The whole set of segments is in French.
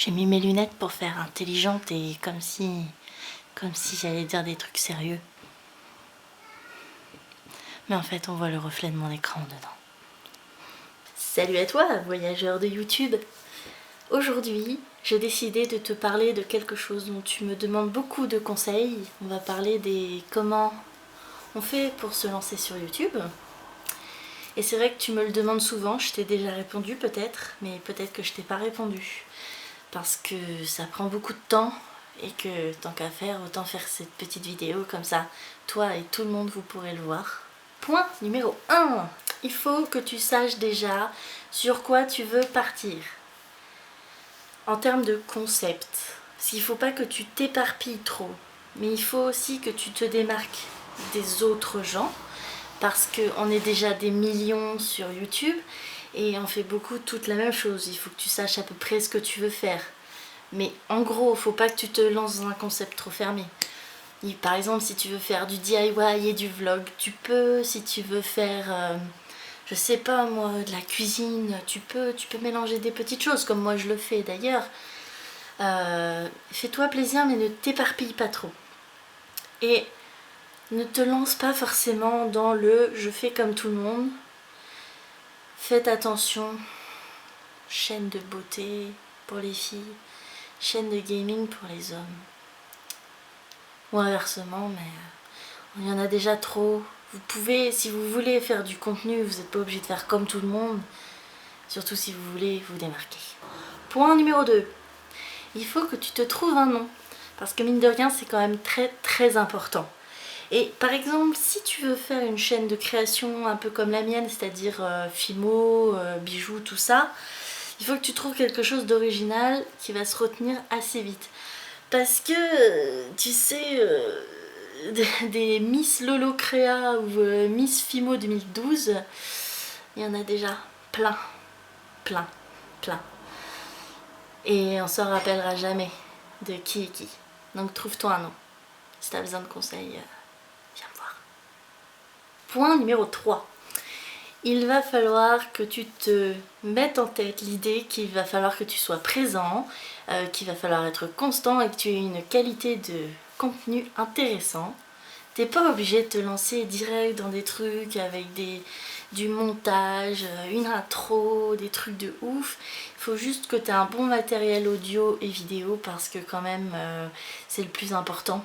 J'ai mis mes lunettes pour faire intelligente et comme si j'allais dire des trucs sérieux. Mais en fait, on voit le reflet de mon écran dedans. Salut à toi, voyageur de YouTube. Aujourd'hui, j'ai décidé de te parler de quelque chose dont tu me demandes beaucoup de conseils. On va parler des comment on fait pour se lancer sur YouTube. Et c'est vrai que tu me le demandes souvent, je t'ai déjà répondu peut-être, mais peut-être que je t'ai pas répondu. Parce que ça prend beaucoup de temps et que tant qu'à faire, autant faire cette petite vidéo comme ça, toi et tout le monde vous pourrez le voir. Point numéro 1, il faut que tu saches déjà sur quoi tu veux partir. En termes de concept, il ne faut pas que tu t'éparpilles trop, mais il faut aussi que tu te démarques des autres gens, parce qu'on est déjà des millions sur YouTube et on fait beaucoup toute la même chose. Il faut que tu saches à peu près ce que tu veux faire. Mais en gros, faut pas que tu te lances dans un concept trop fermé. Par exemple, si tu veux faire du DIY et du vlog, tu peux. Si tu veux faire, je sais pas moi, de la cuisine, tu peux mélanger des petites choses, comme moi je le fais d'ailleurs. Fais-toi plaisir, mais ne t'éparpille pas trop. Et ne te lance pas forcément dans le « je fais comme tout le monde ». Faites attention, chaîne de beauté pour les filles, chaîne de gaming pour les hommes. Ou inversement, mais il y en a déjà trop. Vous pouvez, si vous voulez faire du contenu, vous n'êtes pas obligé de faire comme tout le monde, surtout si vous voulez vous démarquer. Point numéro 2, il faut que tu te trouves un nom, parce que mine de rien, c'est quand même très très important. Et par exemple, si tu veux faire une chaîne de création un peu comme la mienne, c'est-à-dire filmo, bijoux, tout ça, il faut que tu trouves quelque chose d'original qui va se retenir assez vite. Parce que, tu sais, des Miss Lolo Créa ou Miss Fimo 2012, il y en a déjà plein. Et on s'en rappellera jamais de qui est qui. Donc trouve-toi un nom. Si tu as besoin de conseils, viens me voir. Point numéro 3. Il va falloir que tu te mettes en tête l'idée qu'il va falloir que tu sois présent, qu'il va falloir être constant et que tu aies une qualité de contenu intéressant. T'es pas obligé de te lancer direct dans des trucs avec du montage, une intro, des trucs de ouf. Il faut juste que tu aies un bon matériel audio et vidéo parce que quand même c'est le plus important.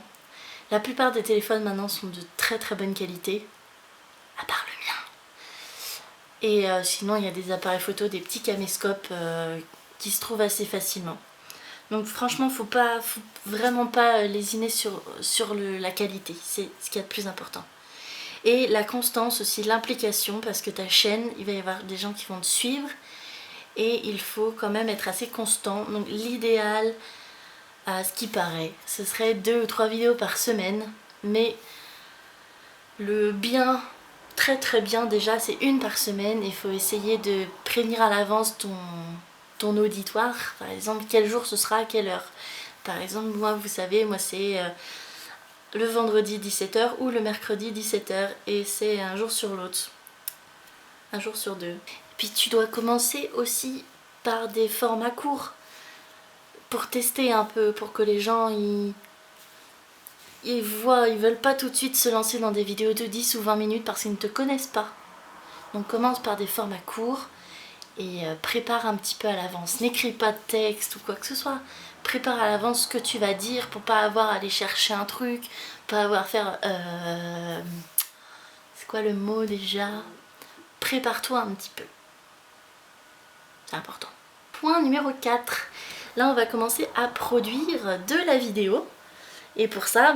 La plupart des téléphones maintenant sont de très très bonne qualité, à part le mien. Et sinon il y a des appareils photo, des petits caméscopes qui se trouvent assez facilement. Donc franchement, faut vraiment pas lésiner sur la qualité, c'est ce qu'il y a de plus important. Et la constance aussi, l'implication, parce que ta chaîne, il va y avoir des gens qui vont te suivre et il faut quand même être assez constant. Donc l'idéal, à ce qui paraît, ce serait 2 ou 3 vidéos par semaine, mais le bien, très très bien déjà, c'est 1 par semaine. Il faut essayer de prévenir à l'avance ton auditoire, par exemple quel jour ce sera, à quelle heure. Par exemple, moi vous savez, moi c'est le vendredi 17h ou le mercredi 17h et c'est un jour sur l'autre, un jour sur 2. Puis tu dois commencer aussi par des formats courts pour tester un peu, pour que les gens ils veulent pas tout de suite se lancer dans des vidéos de 10 ou 20 minutes parce qu'ils ne te connaissent pas. Donc commence par des formats courts et prépare un petit peu à l'avance. N'écris pas de texte ou quoi que ce soit. Prépare à l'avance ce que tu vas dire pour pas avoir à aller chercher un truc, pas avoir à faire... c'est quoi le mot déjà? Prépare-toi un petit peu. C'est important. Point numéro 4. Là, on va commencer à produire de la vidéo. Et pour ça,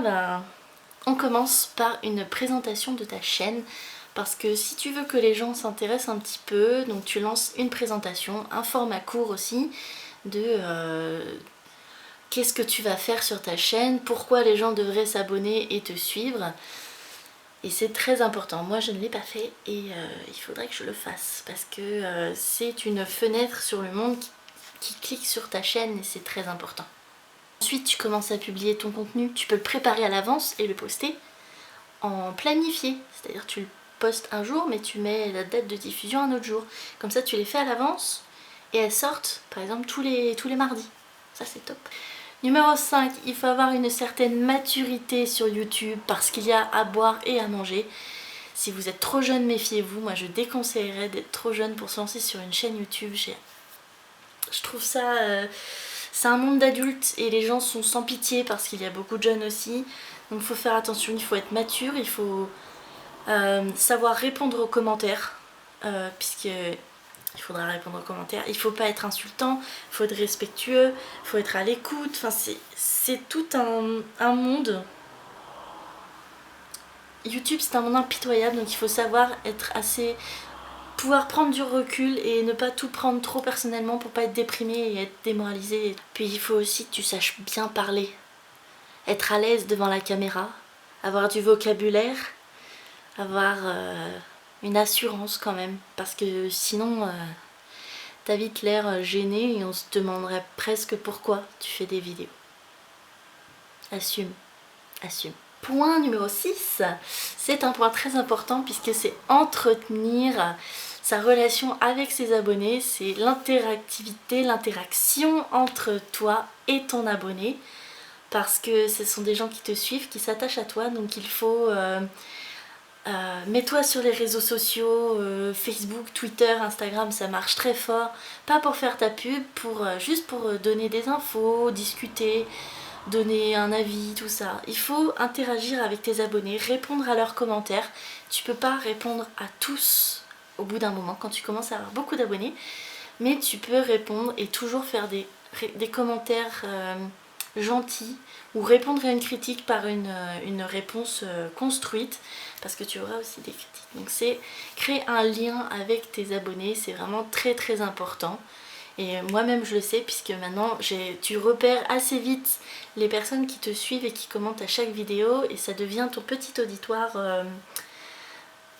on commence par une présentation de ta chaîne. Parce que si tu veux que les gens s'intéressent un petit peu, donc tu lances une présentation, un format court aussi, de qu'est-ce que tu vas faire sur ta chaîne, pourquoi les gens devraient s'abonner et te suivre. Et c'est très important. Moi je ne l'ai pas fait et il faudrait que je le fasse parce que c'est une fenêtre sur le monde qui clique sur ta chaîne et c'est très important. Ensuite tu commences à publier ton contenu, tu peux le préparer à l'avance et le poster en planifié, c'est-à-dire tu le postes un jour mais tu mets la date de diffusion un autre jour. Comme ça tu les fais à l'avance et elles sortent par exemple tous les mardis. ça c'est top. Numéro 5, il faut avoir une certaine maturité sur YouTube parce qu'il y a à boire et à manger. Si vous êtes trop jeune, méfiez-vous. Moi je déconseillerais d'être trop jeune pour se lancer sur une chaîne YouTube. Je trouve ça... c'est un monde d'adultes et les gens sont sans pitié parce qu'il y a beaucoup de jeunes aussi. Donc il faut faire attention, il faut être mature, il faut savoir répondre aux commentaires. Puisqu'il faudra répondre aux commentaires. Il faut pas être insultant, il faut être respectueux, il faut être à l'écoute. Enfin, c'est tout un monde. YouTube c'est un monde impitoyable, donc il faut savoir être assez... pouvoir prendre du recul et ne pas tout prendre trop personnellement pour pas être déprimé et être démoralisé. Puis il faut aussi que tu saches bien parler, être à l'aise devant la caméra, avoir du vocabulaire, avoir une assurance quand même, parce que sinon t'as vite l'air gêné et on se demanderait presque pourquoi tu fais des vidéos. Assume, assume. Point numéro 6, c'est un point très important puisque c'est entretenir sa relation avec ses abonnés, c'est l'interactivité, l'interaction entre toi et ton abonné, parce que ce sont des gens qui te suivent, qui s'attachent à toi, donc il faut... mets-toi sur les réseaux sociaux, Facebook, Twitter, Instagram, ça marche très fort, pas pour faire ta pub, juste pour donner des infos, discuter, donner un avis, tout ça. Il faut interagir avec tes abonnés, répondre à leurs commentaires. Tu peux pas répondre à tous au bout d'un moment quand tu commences à avoir beaucoup d'abonnés, mais tu peux répondre et toujours faire des commentaires gentils ou répondre à une critique par une réponse construite, parce que tu auras aussi des critiques. Donc c'est créer un lien avec tes abonnés, c'est vraiment très très important. Et moi-même je le sais puisque maintenant tu repères assez vite les personnes qui te suivent et qui commentent à chaque vidéo et ça devient ton petit auditoire,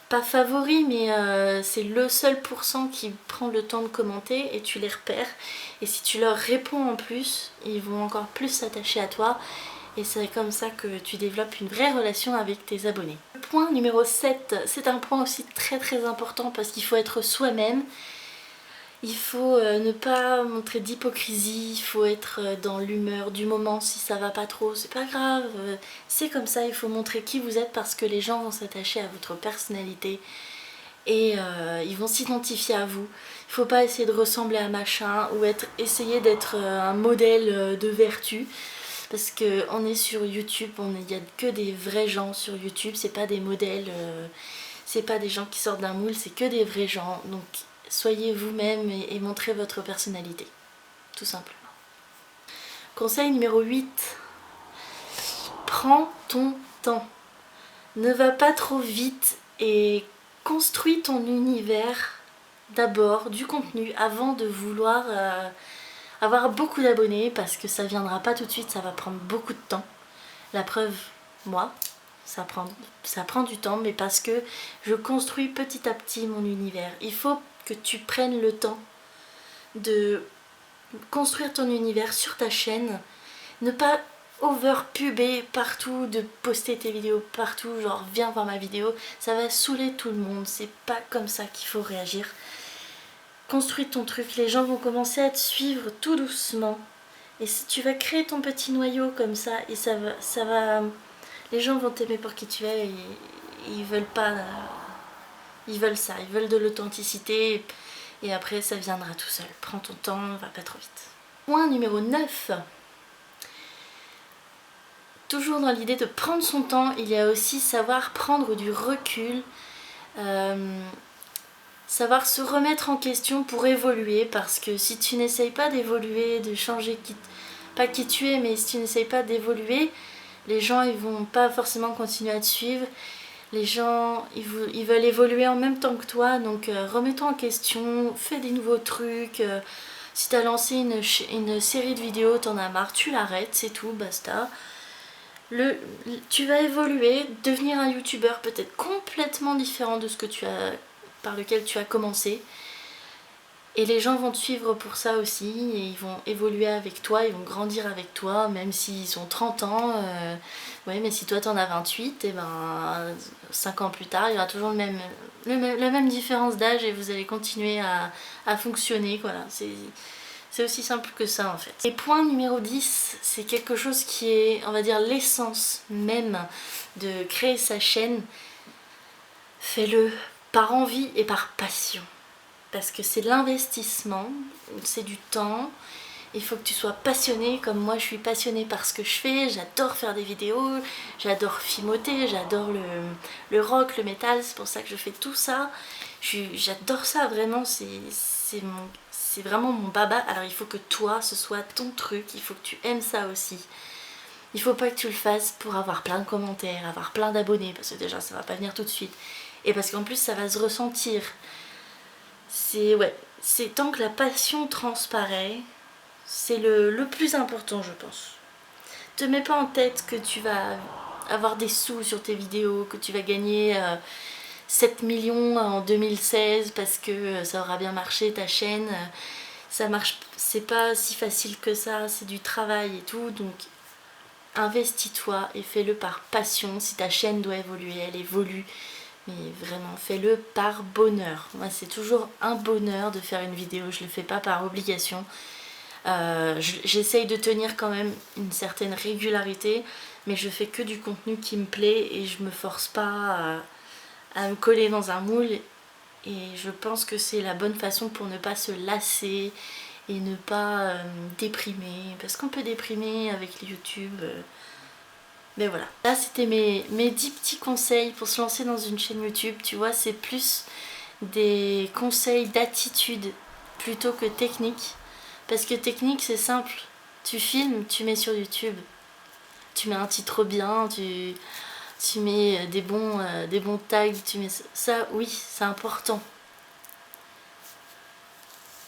pas favori, mais c'est le seul pourcent qui prend le temps de commenter et tu les repères. Et si tu leur réponds en plus, ils vont encore plus s'attacher à toi et c'est comme ça que tu développes une vraie relation avec tes abonnés. Le point numéro 7, c'est un point aussi très très important parce qu'il faut être soi-même. Il faut ne pas montrer d'hypocrisie, il faut être dans l'humeur du moment. Si ça va pas trop, c'est pas grave, c'est comme ça, il faut montrer qui vous êtes parce que les gens vont s'attacher à votre personnalité et ils vont s'identifier à vous. Il faut pas essayer de ressembler à machin ou essayer d'être un modèle de vertu, parce qu'on est sur YouTube, il n'y a que des vrais gens sur YouTube, c'est pas des modèles, c'est pas des gens qui sortent d'un moule, c'est que des vrais gens. Donc soyez vous-même et montrez votre personnalité, tout simplement. Conseil numéro 8, prends ton temps. Ne va pas trop vite et construis ton univers d'abord, du contenu, avant de vouloir avoir beaucoup d'abonnés, parce que ça viendra pas tout de suite, ça va prendre beaucoup de temps. La preuve, moi, ça prend du temps, mais parce que je construis petit à petit mon univers. Il faut que tu prennes le temps de construire ton univers sur ta chaîne, ne pas over-puber partout, de poster tes vidéos partout, genre viens voir ma vidéo, ça va saouler tout le monde, c'est pas comme ça qu'il faut réagir. Construis ton truc, les gens vont commencer à te suivre tout doucement, et si tu vas créer ton petit noyau comme ça, et ça va les gens vont t'aimer pour qui tu es, et ils veulent pas... Ils veulent ça, ils veulent de l'authenticité et après ça viendra tout seul. Prends ton temps, va pas trop vite. Point numéro 9. Toujours dans l'idée de prendre son temps, il y a aussi savoir prendre du recul, savoir se remettre en question pour évoluer, parce que si tu n'essayes pas d'évoluer, de changer, pas qui tu es, mais si tu n'essayes pas d'évoluer, les gens ils vont pas forcément continuer à te suivre. Les gens, ils veulent évoluer en même temps que toi, donc remets-toi en question, fais des nouveaux trucs. Si tu as lancé une série de vidéos, t'en as marre, tu l'arrêtes, c'est tout, basta. Tu vas évoluer, devenir un youtubeur peut-être complètement différent de ce que par lequel tu as commencé. Et les gens vont te suivre pour ça aussi, et ils vont évoluer avec toi, ils vont grandir avec toi, même s'ils ont 30 ans. Ouais, mais si toi t'en as 28, et ben 5 ans plus tard, il y aura toujours la même différence d'âge et vous allez continuer à fonctionner. Voilà. C'est aussi simple que ça en fait. Et point numéro 10, c'est quelque chose qui est, on va dire, l'essence même de créer sa chaîne. Fais-le par envie et par passion. Parce que c'est de l'investissement, c'est du temps. Il faut que tu sois passionné, comme moi je suis passionnée par ce que je fais. J'adore faire des vidéos, j'adore filmoter, j'adore le rock, le métal, c'est pour ça que je fais tout ça. J'adore ça vraiment, c'est vraiment mon baba. Alors il faut que toi, ce soit ton truc, il faut que tu aimes ça aussi. Il faut pas que tu le fasses pour avoir plein de commentaires, avoir plein d'abonnés, parce que déjà ça va pas venir tout de suite. Et parce qu'en plus ça va se ressentir. C'est tant que la passion transparaît, c'est le plus important je pense. Te mets pas en tête que tu vas avoir des sous sur tes vidéos, que tu vas gagner 7 millions en 2016 parce que ça aura bien marché ta chaîne. Ça marche, c'est pas si facile que ça, c'est du travail et tout, donc investis-toi et fais-le par passion. Si ta chaîne doit évoluer, elle évolue. Mais vraiment, fais-le par bonheur. Moi, c'est toujours un bonheur de faire une vidéo. Je le fais pas par obligation. J'essaye de tenir quand même une certaine régularité, mais je fais que du contenu qui me plaît et je me force pas à me coller dans un moule. Et je pense que c'est la bonne façon pour ne pas se lasser et ne pas déprimer. Parce qu'on peut déprimer avec YouTube. Mais voilà, là c'était mes 10 petits conseils pour se lancer dans une chaîne YouTube. Tu vois, c'est plus des conseils d'attitude plutôt que technique. Parce que technique c'est simple, tu filmes, tu mets sur YouTube. Tu mets un titre bien, tu mets des bons tags, tu mets ça, oui, c'est important.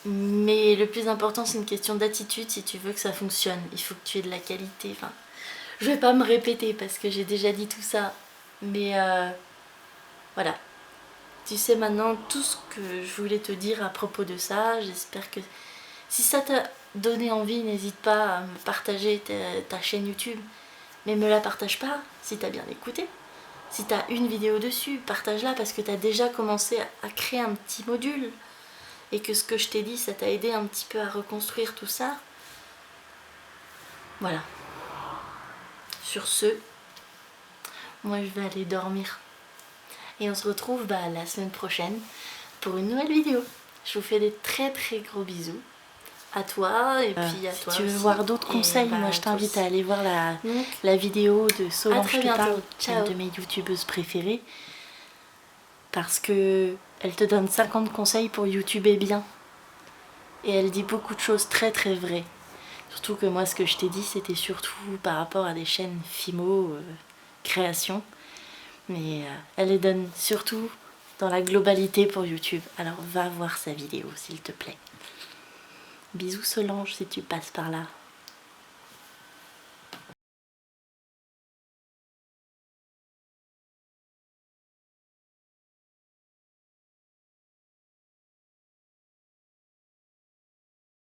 Mais le plus important c'est une question d'attitude si tu veux que ça fonctionne. Il faut que tu aies de la qualité, enfin... Je vais pas me répéter parce que j'ai déjà dit tout ça, mais voilà. Tu sais maintenant tout ce que je voulais te dire à propos de ça. J'espère que si ça t'a donné envie, n'hésite pas à me partager ta chaîne YouTube. Mais me la partage pas si t'as bien écouté. Si t'as une vidéo dessus, partage-la parce que t'as déjà commencé à créer un petit module. Et que ce que je t'ai dit, ça t'a aidé un petit peu à reconstruire tout ça. Voilà. Sur ce, moi je vais aller dormir. Et on se retrouve la semaine prochaine pour une nouvelle vidéo. Je vous fais des très très gros bisous. À toi et puis à toi. Si tu veux aussi. voir d'autres conseils, moi je t'invite à aller voir la vidéo de Solange te parle, une de mes youtubeuses préférées. Parce que elle te donne 50 conseils pour YouTuber bien. Et elle dit beaucoup de choses très très vraies. Surtout que moi ce que je t'ai dit c'était surtout par rapport à des chaînes Fimo, création. Mais elle les donne surtout dans la globalité pour YouTube. Alors va voir sa vidéo s'il te plaît. Bisous Solange si tu passes par là.